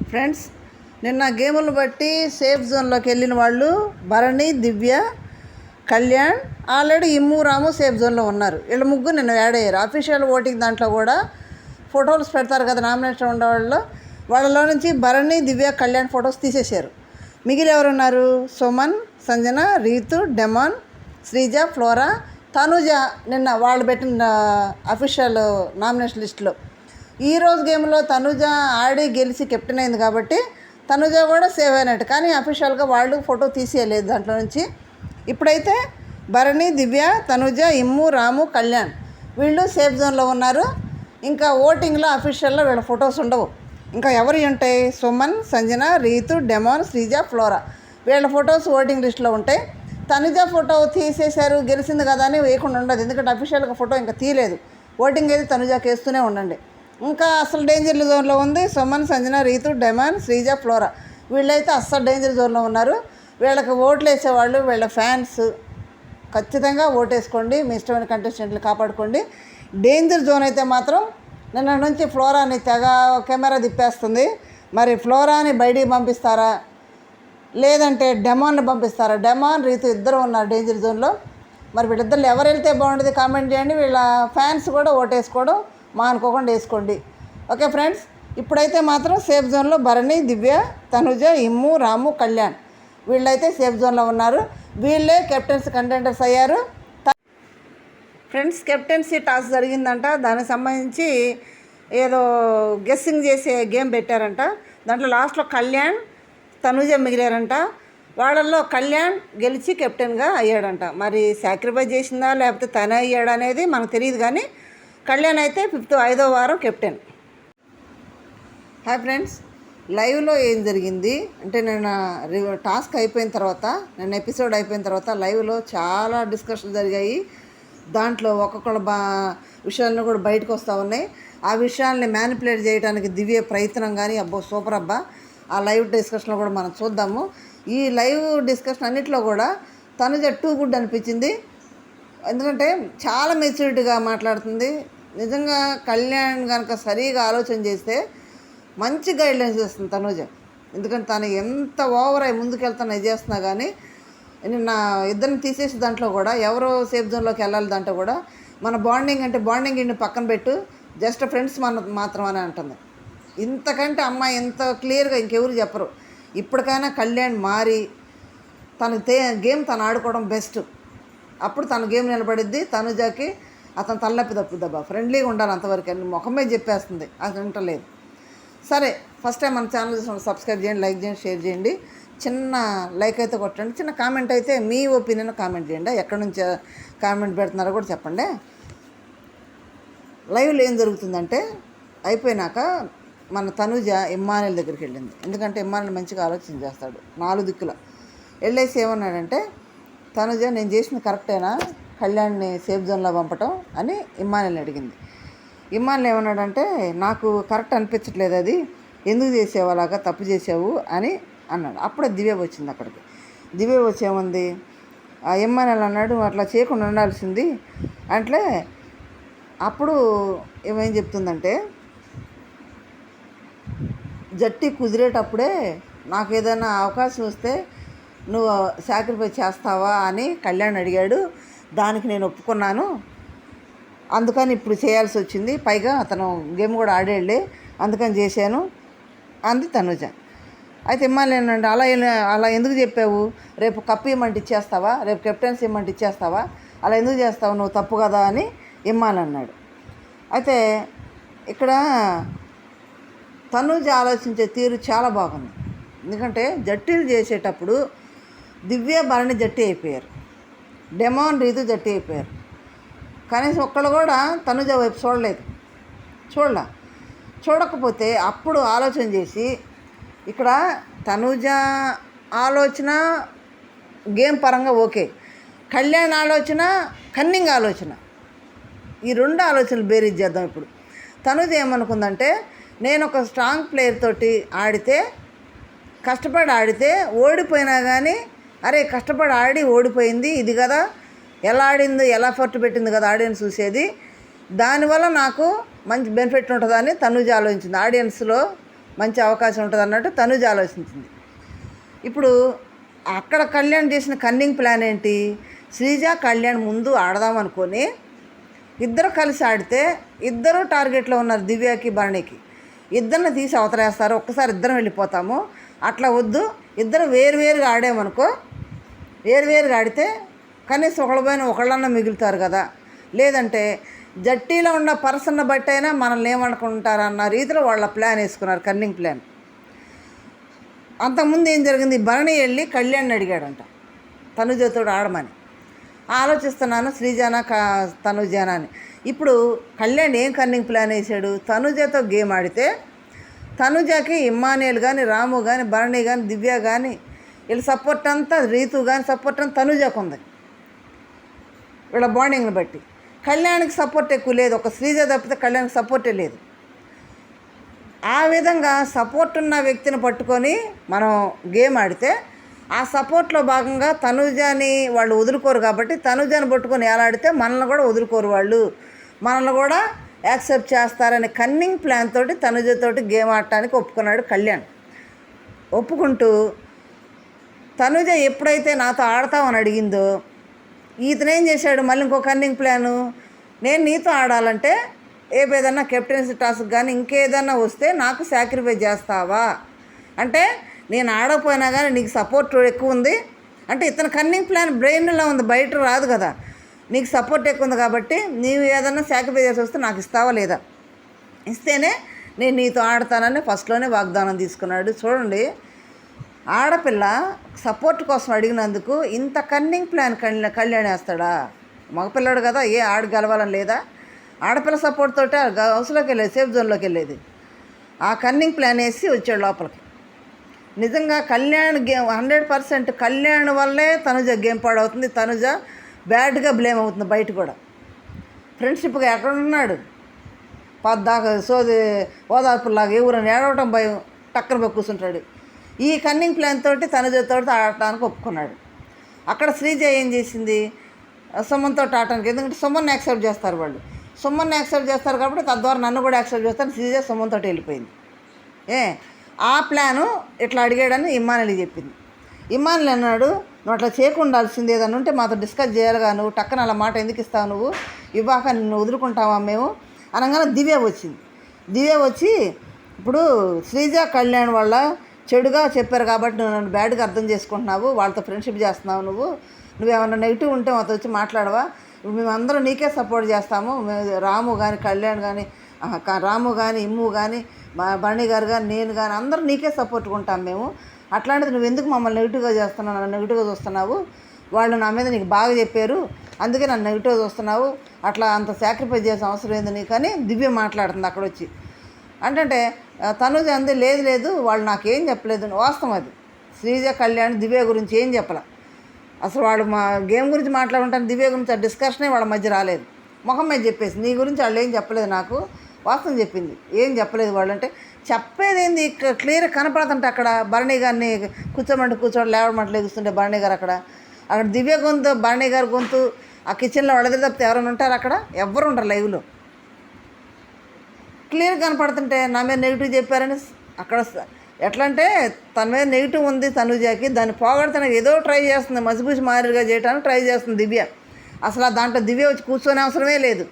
Friends, నిన్న గేములను బట్టి safe జోన్లోకి వెళ్ళిన వాళ్ళు భరణి, దివ్య, కళ్యాణ్, ఆల్రెడీ ఇమ్ము, రాము సేఫ్ జోన్లో ఉన్నారు. వీళ్ళు ముగ్గురు నిన్న యాడ్ అయ్యారు. అఫీషియల్ ఓటింగ్ దాంట్లో కూడా ఫొటోస్ పెడతారు కదా నామినేషన్ ఉండే వాళ్ళలో నుంచి భరణి, దివ్య, కళ్యాణ్ ఫొటోస్ తీసేశారు. మిగిలి ఎవరున్నారు? సుమన్, సంజన, రీతు, డెమాన్, శ్రీజ, ఫ్లోరా, తనుజ నిన్న వాళ్ళు పెట్టిన అఫీషియల్ నామినేషన్ లిస్టులో. ఈరోజు గేమ్లో తనుజ ఆడి గెలిచి కెప్టెన్ అయింది కాబట్టి తనుజ కూడా సేవ్ అయినట్టు. కానీ అఫీషియల్గా వాళ్ళు ఫోటో తీసేయలేదు దాంట్లో నుంచి. ఇప్పుడైతే భరణి, దివ్య, తనుజ, ఇమ్ము, రాము, కళ్యాణ్ వీళ్ళు సేఫ్ జోన్లో ఉన్నారు. ఇంకా ఓటింగ్లో అఫీషియల్లో వీళ్ళ ఫొటోస్ ఉండవు. ఇంకా ఎవరి ఉంటాయి? సుమన్, సంజన, రీతు, డెమాన్, శ్రీజ, ఫ్లోరా వీళ్ళ ఫొటోస్ ఓటింగ్ లిస్టులో ఉంటాయి. తనుజ ఫోటో తీసేశారు, గెలిచింది కదా అని వేయకుండా ఉండదు. ఎందుకంటే అఫీషియల్గా ఫోటో ఇంకా తీయలేదు. ఓటింగ్ అయితే తనుజకి వేస్తూనే ఉండండి. ఇంకా అసలు డేంజర్ జోన్లో ఉంది సుమన్, సంజన, రీతు, డెమాన్, శ్రీజ, ఫ్లోరా వీళ్ళైతే అస్సలు డేంజర్ జోన్లో ఉన్నారు. వీళ్ళకి ఓట్లు వేసేవాళ్ళు, వీళ్ళ ఫ్యాన్స్ ఖచ్చితంగా ఓటేసుకోండి. మీ ఇష్టమైన కంటెస్టెంట్లు కాపాడుకోండి. డేంజర్ జోన్ అయితే మాత్రం నిన్న నుంచి ఫ్లోరాని తెగ కెమెరా తిప్పేస్తుంది. మరి ఫ్లోరాని బయటికి పంపిస్తారా లేదంటే డెమాన్ని పంపిస్తారా? డెమాన్, రీతు ఇద్దరు ఉన్నారు డేంజర్ జోన్లో. మరి వీళ్ళిద్దరు ఎవరు వెళ్తే బాగుంటుంది కామెంట్ చేయండి. వీళ్ళ ఫ్యాన్స్ కూడా ఓటేసుకోవడం మానుకోకుండా వేసుకోండి. ఓకే ఫ్రెండ్స్, ఇప్పుడైతే మాత్రం సేఫ్ జోన్లో భరణి, దివ్య, తనుజ, ఇమ్ము, రాము, కళ్యాణ్ వీళ్ళైతే సేఫ్ జోన్లో ఉన్నారు. వీళ్ళే కెప్టెన్స్ కంటెండర్స్ అయ్యారు. ఫ్రెండ్స్, కెప్టెన్సీ టాస్ జరిగిందంట. దానికి సంబంధించి ఏదో గెస్సింగ్ చేసే గేమ్ పెట్టారంట. దాంట్లో లాస్ట్లో కళ్యాణ్, తనుజ మిగిలారంట. వాళ్ళల్లో కళ్యాణ్ గెలిచి కెప్టెన్గా అయ్యాడంట. మరి సాక్రిఫైస్ చేసిందా లేకపోతే తనే అయ్యాడు అనేది మనకు తెలియదు. కానీ కళ్యాణ్ అయితే 5వ వారం కెప్టెన్. హాయ్ ఫ్రెండ్స్, లైవ్లో ఏం జరిగింది అంటే నిన్న టాస్క్ అయిపోయిన తర్వాత, నిన్న ఎపిసోడ్ అయిపోయిన తర్వాత లైవ్లో చాలా డిస్కషన్ జరిగాయి. దాంట్లో ఒక్కొక్కళ్ళ విషయాలను కూడా బయటకు వస్తూ ఉన్నాయి. ఆ విషయాల్ని మ్యానిపులేట్ చేయడానికి దివ్య ప్రయత్నం కానీ అబ్బో సూపర్ అబ్బా. ఆ లైవ్ డిస్కషన్లో కూడా మనం చూద్దాము. ఈ లైవ్ డిస్కషన్ అన్నింటిలో కూడా తనుజ టూ గుడ్ అనిపించింది. ఎందుకంటే చాలా మెచ్యూరిటీగా మాట్లాడుతుంది. నిజంగా కళ్యాణ్ కనుక సరిగా ఆలోచన చేస్తే మంచి గైడ్లైన్స్ ఇస్తుంది తనుజ. ఎందుకంటే తను ఎంత ఓవర్ అయి ముందుకెళ్తాను ఇది చేస్తున్నా కానీ నిన్న ఇద్దరిని తీసేసి దాంట్లో కూడా ఎవరో సేఫ్ జోన్లోకి వెళ్ళాలి. దాంట్లో కూడా మన బాండింగ్ అంటే బాండింగ్ ఇంటి పక్కన పెట్టు, జస్ట్ ఫ్రెండ్స్ మాత్రం అని అంటుంది. ఇంతకంటే అమ్మాయి ఎంత క్లియర్గా ఇంకెవరు చెప్పరు. ఇప్పటికైనా కళ్యాణ్ మారి తనకి గేమ్ తను ఆడుకోవడం బెస్ట్. అప్పుడు తన గేమ్ నిలబడిద్ది. తనుజకి అతను తలనొప్పి తప్పుద్దబ్బా. ఫ్రెండ్లీగా ఉండాలి అంతవరకు అని ముఖమే చెప్పేస్తుంది. అది వింటలేదు. సరే, ఫస్ట్ టైం మన ఛానల్ సబ్స్క్రైబ్ చేయండి, లైక్ చేయండి, షేర్ చేయండి. చిన్న లైక్ అయితే కొట్టండి. చిన్న కామెంట్ అయితే మీ ఒపీనియన్ కామెంట్ చేయండి. ఎక్కడి నుంచి కామెంట్ పెడుతున్నారో కూడా చెప్పండి. లైవ్లో ఏం జరుగుతుందంటే అయిపోయినాక మన తనుజ ఇమ్మానుయల్ దగ్గరికి వెళ్ళింది. ఎందుకంటే ఇమ్మానుయల్ మంచిగా ఆలోచన చేస్తాడు. 4 దిక్కుల వెళ్ళేసి ఏమన్నాడంటే, తనుజ నేను చేసింది కరెక్టేనా కళ్యాణ్ని సేఫ్ జోన్లో పంపటం అని ఇమ్మానుయల్ని అడిగింది. ఇమ్మానుయల్ ఏమన్నాడంటే నాకు కరెక్ట్ అనిపించట్లేదు, అది ఎందుకు చేసావు అలాగా, తప్పు చేసావు అని అన్నాడు. అప్పుడే దివ్య వచ్చింది అక్కడికి. దివ్య వచ్చేముంది, ఆ ఇమ్మానుయల్ అన్నాడు అట్లా చేయకుండా ఉండాల్సింది అంటే. అప్పుడు ఏమేం చెప్తుందంటే, జట్టి కుదిరేటప్పుడే నాకు ఏదైనా అవకాశం వస్తే నువ్వు సాక్రిఫైస్ చేస్తావా అని కళ్యాణ్ అడిగాడు. దానికి నేను ఒప్పుకున్నాను, అందుకని ఇప్పుడు చేయాల్సి వచ్చింది. పైగా అతను గేమ్ కూడా ఆడేళ్ళే, అందుకని చేశాను అంది తనుజ. అయితే ఇమ్మానుయల్ ఏంటంటే అలా ఎందుకు చెప్పావు, రేపు కప్పు ఇమ్మంటే ఇచ్చేస్తావా, రేపు కెప్టెన్సీ ఇమ్మంటే ఇచ్చేస్తావా, అలా ఎందుకు చేస్తావు, నువ్వు తప్పు కదా అని ఇమ్మానుయల్ అన్నాడు. అయితే ఇక్కడ తనుజ ఆలోచించే తీరు చాలా బాగుంది. ఎందుకంటే జట్టీలు చేసేటప్పుడు దివ్య, భరణి జట్టి అయిపోయారు, డెమాన్, రీతు జట్టి అయిపోయారు. కనీసం ఒక్కళ్ళు కూడా తనుజ వైపు చూడకపోతే అప్పుడు ఆలోచన చేసి, ఇక్కడ తనుజ ఆలోచన గేమ్ పరంగా ఓకే, కళ్యాణ్ ఆలోచన కన్నింగ్ ఆలోచన, ఈ 2 ఆలోచనలు బేరీజ్ చేద్దాం. ఇప్పుడు తనుజ ఏమనుకుందంటే, నేను ఒక స్ట్రాంగ్ ప్లేయర్ తోటి ఆడితే, కష్టపడి ఆడితే ఓడిపోయినా కానీ అరే కష్టపడి ఆడి ఓడిపోయింది ఇది కదా, ఎలా ఆడిందో ఎలా ఎఫర్ట్ పెట్టింది కదా ఆడియన్స్ చూసేది, దానివల్ల నాకు మంచి బెనిఫిట్ ఉంటుందని తనుజ ఆలోచించింది. ఆడియన్స్లో మంచి అవకాశం ఉంటుంది అన్నట్టు తనుజ ఆలోచించింది. ఇప్పుడు అక్కడ కళ్యాణ్ చేసిన కన్నింగ్ ప్లాన్ ఏంటి, శ్రీజ కళ్యాణ్ ముందు ఆడదాం అనుకొని ఇద్దరు కలిసి ఆడితే ఇద్దరు టార్గెట్లో ఉన్నారు, దివ్యకి భరణికి. ఇద్దరిని తీసి అవతలేస్తారు, ఒక్కసారి ఇద్దరం వెళ్ళిపోతాము. అట్లా వద్దు, ఇద్దరు వేరువేరుగా ఆడామనుకో, వేరువేరుగా ఆడితే కనీసం ఒకళ్ళపైన ఒకళ్ళన్నా మిగులుతారు కదా. లేదంటే జట్టీలో ఉన్న పర్సన్ బట్టి అయినా మనల్ని ఏమనుకుంటారన్న రీతిలో వాళ్ళ ప్లాన్ వేసుకున్నారు, కన్నింగ్ ప్లాన్. అంతకుముందు ఏం జరిగింది, భరణి వెళ్ళి కళ్యాణ్ని అడిగాడంట తనుజతో ఆడమని. ఆలోచిస్తున్నాను శ్రీజానా తనుజానా అని. ఇప్పుడు కళ్యాణ్ ఏం కన్నింగ్ ప్లాన్ వేసాడు, తనుజతో గేమ్ ఆడితే తనుజకి ఇమ్మానుయేల్ కానీ, రాము కానీ, భరణి కానీ, దివ్య కానీ వీళ్ళ సపోర్ట్ అంతా, రీతు కానీ సపోర్ట్ అంతా తనుజకు ఉంది వీళ్ళ బాండింగ్ని బట్టి. కళ్యాణ్కి సపోర్ట్ ఎక్కువ లేదు, ఒక శ్రీజ తప్పితే కళ్యాణ్కి సపోర్టే లేదు. ఆ విధంగా సపోర్ట్ ఉన్న వ్యక్తిని పట్టుకొని మనం గేమ్ ఆడితే ఆ సపోర్ట్లో భాగంగా తనుజని వాళ్ళు వదులుకోరు కాబట్టి తనుజని పట్టుకొని ఎలాడితే మనల్ని కూడా వదులుకోరు, వాళ్ళు మనల్ని కూడా యాక్సెప్ట్ చేస్తారనే కన్నింగ్ ప్లాన్ తోటి తనుజతోటి గేమ్ ఆడటానికి ఒప్పుకున్నాడు కళ్యాణ్. ఒప్పుకుంటూ తనుజ ఎప్పుడైతే నాతో ఆడతామని అడిగిందో ఇతనేం చేశాడు, మళ్ళీ ఇంకో కన్నింగ్ ప్లాను, నేను నీతో ఆడాలంటే ఏదైనా కెప్టెన్సీ టాస్క్ కానీ ఇంకేదన్నా వస్తే నాకు సాక్రిఫైస్ చేస్తావా అంటే, నేను ఆడకపోయినా కానీ నీకు సపోర్ట్ ఎక్కువ ఉంది అంటే, ఇతను కన్నింగ్ ప్లాన్ బ్రెయిన్లో ఉంది, బయట రాదు కదా. నీకు సపోర్ట్ ఎక్కువ ఉంది కాబట్టి నీవు ఏదన్నా సాక్రిఫైస్ చేసి వస్తే నాకు ఇస్తావా లేదా, ఇస్తేనే నేను నీతో ఆడతానని ఫస్ట్లోనే వాగ్దానం తీసుకున్నాడు. చూడండి, ఆడపిల్ల సపోర్ట్ కోసం అడిగినందుకు ఇంత కన్నింగ్ ప్లాన్ కళ్యాణ్ వేస్తాడా? మగపిల్లాడు కదా, ఏ ఆడు గెలవాలని లేదా? ఆడపిల్ల సపోర్ట్ తోటే హౌస్లోకి వెళ్ళేది, సేఫ్ జోన్లోకి వెళ్ళేది. ఆ కన్నింగ్ ప్లాన్ వేసి వచ్చాడు లోపలికి. నిజంగా కళ్యాణ్ గేమ్ 100% కళ్యాణ్ వల్లే తనుజ గేమ్ పాడవుతుంది, తనుజ బ్యాడ్గా బ్లేమ్ అవుతుంది బయట కూడా. ఫ్రెండ్షిప్గా ఎక్కడ ఉన్నాడు, పద్దాకా సోది ఓదార్పులాగా ఎవరైనా ఏడవటం భయం, టక్కన పోయి కూర్చుంటాడు. ఈ కన్నింగ్ ప్లాన్ తోటి తనుజతో ఆడటానికి ఒప్పుకున్నాడు. అక్కడ శ్రీజ ఏం చేసింది, సుమన్తో ఆడటానికి, ఎందుకంటే సుమన్ యాక్సెప్ట్ చేస్తారు వాళ్ళు, సుమన్ యాక్సెప్ట్ చేస్తారు కాబట్టి తద్వారా నన్ను కూడా యాక్సెప్ట్ చేస్తాను, శ్రీజ సుమన్తో వెళ్ళిపోయింది. ఆ ప్లాను ఇట్లా అడిగాడని ఇమ్మానుయేల్ చెప్పింది. ఇమ్మానుయేల్ అన్నాడు, నువ్వు అట్లా చేయకుండాల్సింది, ఏదన్నా ఉంటే మాతో డిస్కస్ చేయాలిగా, నువ్వు టక్కన అలా మాట ఎందుకు ఇస్తావు, నువ్వు ఇవ్వాక నిన్ను వదులుకుంటావా మేము అనగానే దివ్య వచ్చింది. దివ్య వచ్చి, ఇప్పుడు శ్రీజ కళ్యాణ్ వాళ్ళ చెడుగా చెప్పారు కాబట్టి నువ్వు నన్ను బ్యాడ్గా అర్థం చేసుకుంటున్నావు, వాళ్ళతో ఫ్రెండ్షిప్ చేస్తున్నావు, నువ్వేమన్నా నెగిటివ్ ఉంటే మాతో వచ్చి మాట్లాడవా, ఇప్పుడు మేమందరం నీకే సపోర్ట్ చేస్తాము, రాము కానీ కళ్యాణ్ కానీ, రాము కానీ, ఇమ్ము కానీ, భరణి గారు కానీ, నేను కానీ అందరూ నీకే సపోర్ట్గా ఉంటాం మేము. అట్లాంటిది నువ్వు ఎందుకు మమ్మల్ని నెగిటివ్గా చేస్తున్నావు, నన్ను నెగిటివ్గా చూస్తున్నావు, వాళ్ళు నా మీద నీకు బాగా చెప్పారు అందుకే నన్ను నెగిటివ్గా చూస్తున్నావు, అట్లా అంత సాక్రిఫైస్ చేసిన అవసరం ఏంది నీకు అని దివ్య మాట్లాడుతుంది అక్కడ వచ్చి. అంటే తనుజ అంది, లేదు వాళ్ళు నాకేం చెప్పలేదు. వాస్తవం అది, శ్రీజ కళ్యాణ్ దివ్య గురించి ఏం చెప్పలే అసలు. వాళ్ళు మా గేమ్ గురించి మాట్లాడుకుంటాను, దివ్య గురించి ఆ డిస్కషనే వాళ్ళ మధ్య రాలేదు. మొహం మీద చెప్పేసి నీ గురించి వాళ్ళు ఏం చెప్పలేదు, నాకు వాస్తవం చెప్పింది, ఏం చెప్పలేదు వాళ్ళు. అంటే చెప్పేది ఏంది, క్లియర్గా కనపడుతుంటే అక్కడ భరణి గారిని కూర్చోమంటే లేవమంటే లేస్తుంటే భరణి గారు అక్కడ దివ్య గొంతు, భరణి గారి గొంతు ఆ కిచెన్లో వాళ్ళ తప్పితే ఎవరైనా ఉంటారు అక్కడ, ఎవ్వరు ఉండరు లైవ్లో. క్లియర్గా కనపడుతుంటే నా మీద నెగిటివ్ చెప్పారని అక్కడ ఎట్లా అంటే తన మీద నెగిటివ్ ఉంది తనుజాకి, దాన్ని పోగొడతానికి ఏదో ట్రై చేస్తుంది, మసిపూసి మారిగా చేయడానికి ట్రై చేస్తుంది దివ్య. అసలు దాంట్లో దివ్య వచ్చి కూర్చొనే అవసరమే లేదు.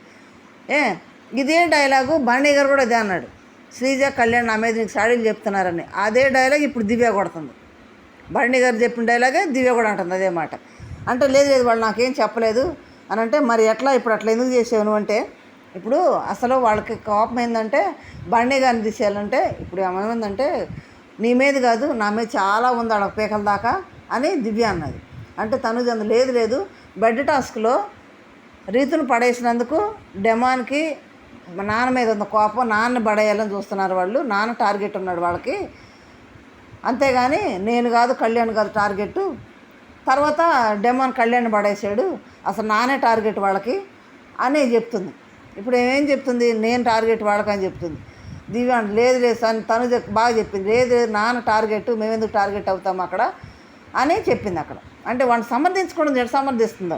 ఇదే డైలాగు భరణి గారు కూడా అదే అన్నాడు, శ్రీజ కళ్యాణ్ నా మీద నీకు సాడీలు చెప్తున్నారని. అదే డైలాగ్ ఇప్పుడు దివ్య కొడుతుంది. భరణి గారు చెప్పిన డైలాగే దివ్య కూడా అంటుంది అదే మాట. అంటే లేదు వాళ్ళు నాకేం చెప్పలేదు అని అంటే, మరి ఎట్లా ఇప్పుడు అట్లా ఎందుకు చేసావు నువ్వు అంటే, ఇప్పుడు అసలు వాళ్ళకి కోపం ఏంటంటే భరణి గారిని తీసేయాలంటే, ఇప్పుడు ఏమైందంటే నీ మీద కాదు నా మీద చాలా ఉంది ఆడ పీకల దాకా అని దివ్య అన్నది. అంటే తనుజ అంది, లేదు బెడ్ టాస్క్లో రీతును పడేసినందుకు డెమాన్కి నాన్న మీద ఉన్న కోపం, నాన్న పడేయాలని చూస్తున్నారు వాళ్ళు, నాన్న టార్గెట్ ఉన్నాడు వాళ్ళకి, అంతేగాని నేను కాదు కళ్యాణ్ కాదు టార్గెట్. తర్వాత డెమాన్ కళ్యాణ్ పడేసాడు, అసలు నానే టార్గెట్ వాళ్ళకి అని చెప్తుంది. ఇప్పుడు ఏం చెప్తుంది, నేను టార్గెట్ వాళ్ళకని చెప్తుంది. దివ్య లేదు తనుజ బాగా చెప్పింది, లేదు నాన్న టార్గెట్, మేమెందుకు టార్గెట్ అవుతాము అక్కడ అని చెప్పింది అక్కడ. అంటే వాడిని సమర్థించుకోవడం ఎటు సమర్థిస్తుందో,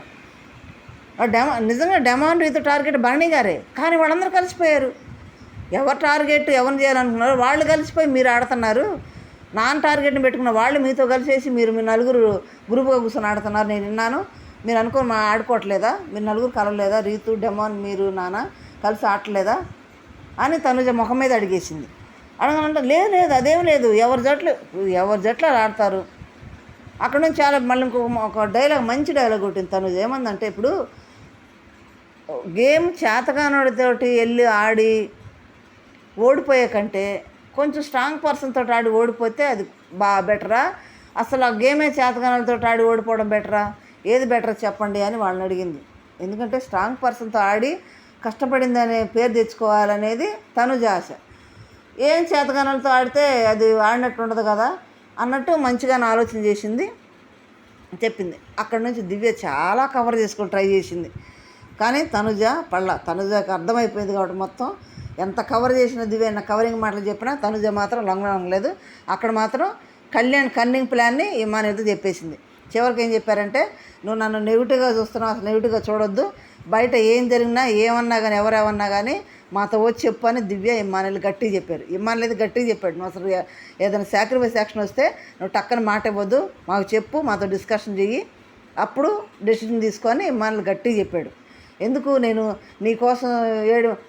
నిజంగా డెమాన్ రీతు టార్గెట్ భరణి గారే, కానీ వాళ్ళందరూ కలిసిపోయారు. ఎవరు టార్గెట్ ఎవరిని చేయాలనుకున్నారో వాళ్ళు కలిసిపోయి మీరు ఆడుతున్నారు. నాన్ టార్గెట్ని పెట్టుకున్న వాళ్ళు మీతో కలిసేసి మీ నలుగురు గ్రూప్గా కూర్చొని ఆడుతున్నారు. నేను విన్నాను. మీరు అనుకోని మా ఆడుకోవట్లేదా? మీరు నలుగురు కలవలేదా? రీతు, డెమాన్, మీరు, నాన్న కలిసి ఆడలేదా అని తనుజ ముఖం మీద అడిగేసింది. అడగనంటే లేదు లేదు అదేం లేదు, ఎవరి జట్లు ఆడతారు. అక్కడ నుంచి చాలా మళ్ళీ ఒక డైలాగ్, మంచి డైలాగ్ కొట్టింది తనుజ. ఏమందంటే, ఇప్పుడు గేమ్ చేతగానోడితోటి వెళ్ళి ఆడి ఓడిపోయే కంటే కొంచెం స్ట్రాంగ్ పర్సన్ తోటి ఆడి ఓడిపోతే అది బెటరా, అసలు ఆ గేమే చేతగానోడితో ఆడి ఓడిపోవడం బెటరా, ఏది బెటర్ చెప్పండి అని వాళ్ళని అడిగింది. ఎందుకంటే స్ట్రాంగ్ పర్సన్తో ఆడి కష్టపడిందనే పేరు తెచ్చుకోవాలనేది తనుజ ఆశ. ఏం చేతగానోళ్ళతో ఆడితే అది ఆడినట్టు ఉండదు కదా అన్నట్టు మంచిగానే ఆలోచన చేసింది, చెప్పింది. అక్కడి నుంచి దివ్య చాలా కవర్ చేసుకొని ట్రై చేసింది. కానీ తనుజకి అర్థమైపోయింది కాబట్టి మొత్తం ఎంత కవర్ చేసిన దివ్య కవరింగ్ మాటలు చెప్పినా తనుజ మాత్రం లొంగలేదు. అక్కడ మాత్రం కళ్యాణ్ కన్నింగ్ ప్లాన్ని ఇమ్మాన్ చెప్పేసింది. చివరికి ఏం చెప్పారంటే, నువ్వు నన్ను నెగిటివ్గా చూస్తున్నావు, అసలు నెగిటివ్గా చూడొద్దు, బయట ఏం జరిగినా ఏమన్నా కానీ ఎవరేమన్నా కానీ మాతో వచ్చి చెప్పు అని దివ్య ఇమ్మానులు గట్టిగా చెప్పారు. ఇమ్మానులు గట్టిగా చెప్పాడు, నువ్వు అసలు ఏదైనా సాక్రిఫైస్ యాక్షన్ వస్తే నువ్వు టక్కన మాట ఇవ్వద్దు, మాకు చెప్పు, మాతో డిస్కషన్ చెయ్యి, అప్పుడు డెసిషన్ తీసుకొని ఇమ్మానులు గట్టిగా చెప్పాడు. ఎందుకు నేను నీకోసం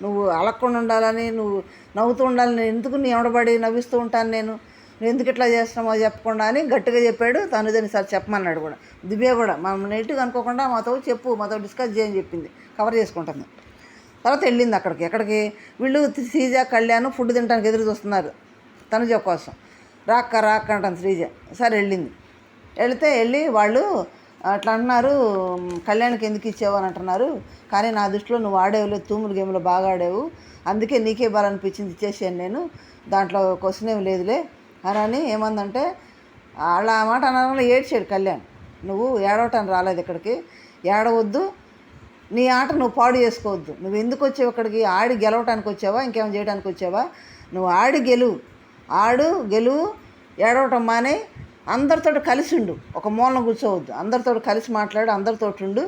నువ్వు అలక్కుండా ఉండాలని, నువ్వు నవ్వుతూ ఉండాలని, ఎందుకు నీ ఎవడబడి నవ్విస్తూ ఉంటాను నువ్వు ఎందుకు ఇట్లా చేస్తున్నామో చెప్పకుండా అని గట్టిగా చెప్పాడు. తనుజని సార్ చెప్పమన్నాడు కూడా. దివ్య కూడా మనం నెగిటివ్ అనుకోకుండా మాతో చెప్పు, మాతో డిస్కస్ చేయని చెప్పింది, కవర్ చేసుకుంటుంది. తర్వాత వెళ్ళింది ఎక్కడికి వీళ్ళు శ్రీజ, కళ్యాణ్ ఫుడ్ తినడానికి ఎదురు చూస్తున్నారు తనుజ కోసం. రాక్క అంటాను శ్రీజ. సరే వెళ్ళి వాళ్ళు అట్లా అంటున్నారు, కళ్యాణ్కి ఎందుకు ఇచ్చావు అని అంటున్నారు. కానీ నా దృష్టిలో నువ్వు ఆడేవులే, తూములు గేమ్లో బాగా ఆడేవు, అందుకే నీకే బాలనిపించింది ఇచ్చేసాను నేను, దాంట్లో క్వశ్చన్ ఏమి లేదులే అని ఏమందంటే, అలా ఆ మాట అనడంలో ఏడ్చాడు కళ్యాణ్. నువ్వు ఏడవటానికి రాలేదు ఇక్కడికి, ఏడవద్దు, నీ ఆట నువ్వు పాడు చేసుకోవద్దు, నువ్వు ఎందుకు వచ్చావు ఇక్కడికి, ఆడి గెలవటానికి వచ్చావా ఇంకేమైనా చేయడానికి వచ్చావా, నువ్వు ఆడి గెలువు, ఏడవటం మానే, అందరితో కలిసి ఉండు, ఒక మూలన కూర్చోవద్దు, అందరితో కలిసి మాట్లాడు, అందరితో ఉండు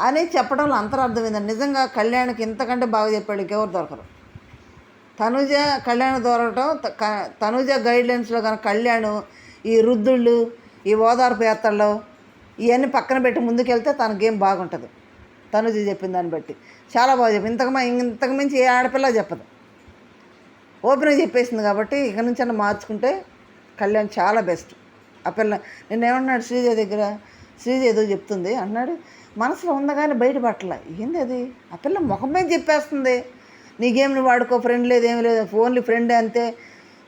అని చెప్పడంలో అంతరార్థమైందండి. నిజంగా కళ్యాణ్కి ఇంతకంటే బాగా చెప్పాడు ఇంకెవరు దొరకరు. కళ్యాణ్ దొరకటం, తనుజ గైడ్లైన్స్లో కనుక కళ్యాణ్ ఈ రుద్దుళ్ళు, ఈ ఓదార్పు యాత్రలో ఇవన్నీ పక్కన పెట్టి ముందుకెళ్తే తన గేమ్ బాగుంటుంది. తనుజ చెప్పిన దాన్ని బట్టి చాలా బాగా చెప్పింది. ఇంతకు మించి ఏ ఆడపిల్ల చెప్పదు, ఓపెన్గా చెప్పేసింది. కాబట్టి ఇక నుంచి అన్న మార్చుకుంటే కళ్యాణ్ చాలా బెస్ట్. ఆ పిల్ల నిన్నేమన్నాడు శ్రీజ దగ్గర, శ్రీజ ఏదో చెప్తుంది అన్నాడు, మనసులో ఉందా కానీ బయటపట్ల, ఏంది అది, ఆ పిల్ల ముఖం మీద చెప్పేస్తుంది, నీ గేమ్ని వాడుకో, ఫ్రెండ్ లేదు ఏమి లేదు, ఓన్లీ ఫ్రెండే అంతే,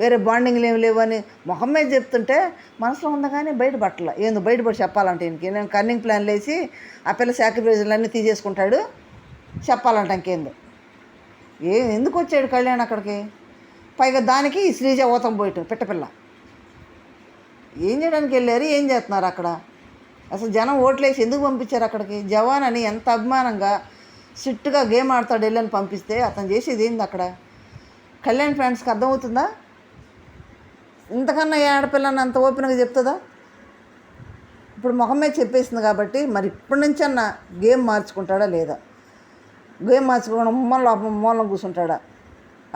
వేరే బాండింగ్లు ఏమి లేవు అని ముఖం మీద చెప్తుంటే మనసులో ఉందా కానీ బయటపట్ల, ఏందో బయటపడి చెప్పాలంటే ఇంకే నేను కన్నింగ్ ప్లాన్లు వేసి ఆ పిల్ల సాక్రిఫైజులు అన్నీ తీసేసుకుంటాడు చెప్పాలంట ఇంకేందో. ఎందుకు వచ్చాడు కళ్యాణ్ అక్కడికి, పైగా దానికి శ్రీజ ఊతం పోయటం పిట్టపిల్ల. ఏం చేయడానికి వెళ్ళారు, ఏం చేస్తున్నారు అక్కడ, అసలు జనం ఓట్లేసి ఎందుకు పంపించారు అక్కడికి, జవాన్ అని ఎంత అభిమానంగా స్ట్రిక్ట్గా గేమ్ ఆడతాడు వెళ్ళని పంపిస్తే అతను చేసేది ఏంది అక్కడ. కళ్యాణ్ ఫ్యాన్స్కి అర్థమవుతుందా, ఇంతకన్నా ఏ ఆడపిల్లని అంత ఓపెన్గా చెప్తుందా. ఇప్పుడు ముఖం మీద చెప్పేసింది కాబట్టి మరి ఇప్పటి నుంచి అన్న గేమ్ మార్చుకుంటాడా లేదా, గేమ్ మార్చుకోవడం మూలం కూర్చుంటాడా,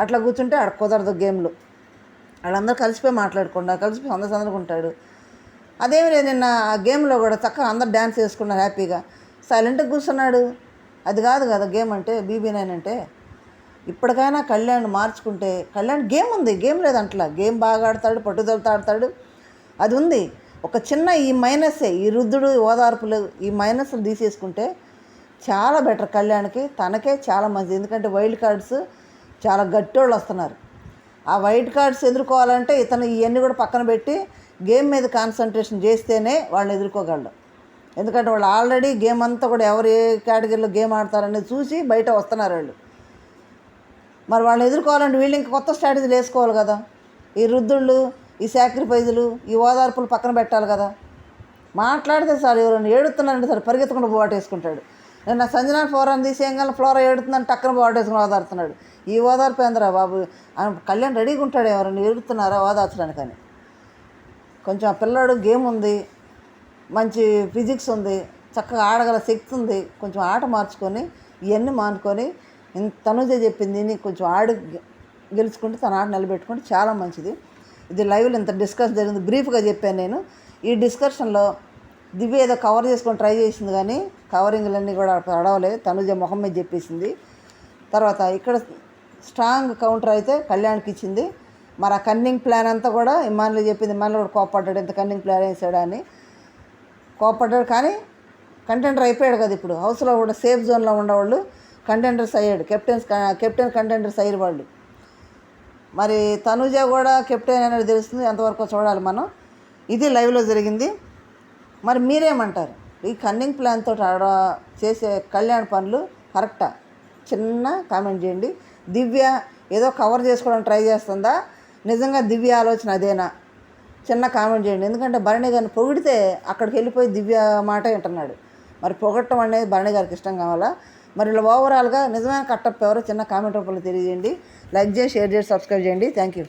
అట్లా కూర్చుంటే ఆడ కుదరదు గేమ్లో. వాళ్ళందరూ కలిసిపోయి మాట్లాడకుండా కలిసిపోయి సందర్శనకు ఉంటాడు. అదేమి లేదు, నిన్న ఆ గేమ్లో కూడా చక్కగా అందరు డ్యాన్స్ వేసుకున్నారు హ్యాపీగా, సైలెంట్గా కూర్చున్నాడు. అది కాదు కదా గేమ్ అంటే, BB9 అంటే. ఇప్పటికైనా కళ్యాణ్ మార్చుకుంటే, కళ్యాణ్ గేమ్ ఉంది, గేమ్ లేదంటలా, గేమ్ బాగా ఆడతాడు, పట్టుదలతో ఆడతాడు, అది ఉంది. ఒక చిన్న ఈ మైనస్సే, ఈ రుద్దుడు ఓదార్పులు, ఈ మైనస్లు తీసేసుకుంటే చాలా బెటర్ కళ్యాణ్కి, తనకే చాలా మంచిది. ఎందుకంటే వైల్డ్ కార్డ్స్ చాలా గట్టోళ్ళు వస్తున్నారు. ఆ వైల్డ్ కార్డ్స్ ఎదుర్కోవాలంటే ఇతను ఇవన్నీ కూడా పక్కన పెట్టి గేమ్ మీద కాన్సన్ట్రేషన్ చేస్తేనే వాళ్ళని ఎదుర్కోగలడు. ఎందుకంటే వాళ్ళు ఆల్రెడీ గేమ్ అంతా కూడా ఎవరు ఏ కేటగిరీలో గేమ్ ఆడతారనేది చూసి బయట వస్తున్నారు వాళ్ళు. మరి వాళ్ళని ఎదుర్కోవాలంటే వీళ్ళు ఇంకా కొత్త స్ట్రాటజీలు వేసుకోవాలి కదా. ఈ రుద్దుళ్ళు, ఈ సాక్రిఫైజులు, ఈ ఓదార్పులు పక్కన పెట్టాలి కదా. మాట్లాడితే సార్ ఎవరైనా ఏడుతున్నారంటే సరే పరిగెత్తకుండా బోట్ వేసుకుంటాడు. నిన్న సంజనా ఫ్లోరాని తీసేయంగా ఫ్లోరా ఏడుతుందని టక్కన బోట్ వేసుకుని ఓదారుతున్నాడు. ఈ ఓదార్పు ఏందిరా బాబు, కళ్యాణ్ రెడీగా ఉంటాడు, ఎవరైనా ఏడుతున్నారా ఓదార్చడానికని. కొంచెం ఆ పిల్లాడు గేమ్ ఉంది, మంచి ఫిజిక్స్ ఉంది, చక్కగా ఆడగల శక్తి ఉంది, కొంచెం ఆట మార్చుకొని ఇవన్నీ మానుకొని తనుజ చెప్పింది నీకు కొంచెం ఆడి గెలుచుకుంటే తన ఆట నిలబెట్టుకుంటే చాలా మంచిది. ఇది లైవ్లో ఇంత డిస్కస్ జరిగింది, బ్రీఫ్గా చెప్పాను నేను. ఈ డిస్కషన్లో దివ్య ఏదో కవర్ చేసుకొని ట్రై చేసింది, కానీ కవరింగ్లన్నీ కూడా అడవలేదు. తనుజ మొహం మీద చెప్పేసింది. తర్వాత ఇక్కడ స్ట్రాంగ్ కౌంటర్ అయితే కళ్యాణ్కి ఇచ్చింది. మరి ఆ కన్నింగ్ ప్లాన్ అంతా కూడా ఇమానులు చెప్పింది. ఇమానులు కూడా కోపడ్డాడు, ఇంత కన్నింగ్ ప్లాన్ వేసాడా అని కోపడ్డాడు. కానీ కంటెండర్ అయిపోయాడు కదా. ఇప్పుడు హౌస్లో కూడా సేఫ్ జోన్లో ఉండేవాళ్ళు కంటెండర్స్ అయ్యాడు. కెప్టెన్ కంటెండర్స్ అయ్యారు వాళ్ళు. మరి తనుజ కూడా కెప్టెన్ అనేది తెలుస్తుంది, ఎంతవరకు చూడాలి మనం. ఇది లైవ్లో జరిగింది. మరి మీరేమంటారు? ఈ కన్నింగ్ ప్లాన్ తోటి చేసే కళ్యాణ్ పనులు కరెక్టా? చిన్న కామెంట్ చేయండి. దివ్య ఏదో కవర్ చేసుకోవడానికి ట్రై చేస్తుందా? నిజంగా దివ్య ఆలోచన అదేనా? చిన్న కామెంట్ చేయండి. ఎందుకంటే భరణి గారిని పొగిడితే అక్కడికి వెళ్ళిపోయి దివ్య మాట వింటున్నాడు. మరి పొగట్టం అనేది భరణి గారికి ఇష్టం కావాలా? మరి ఇలా ఓవరాల్గా నిజమైన కట్టప్ ఎవరో చిన్న కామెంట్ రూపంలో తెలియజేయండి. లైక్ చేసి, షేర్ చేసి, సబ్స్క్రైబ్ చేయండి. Thank you.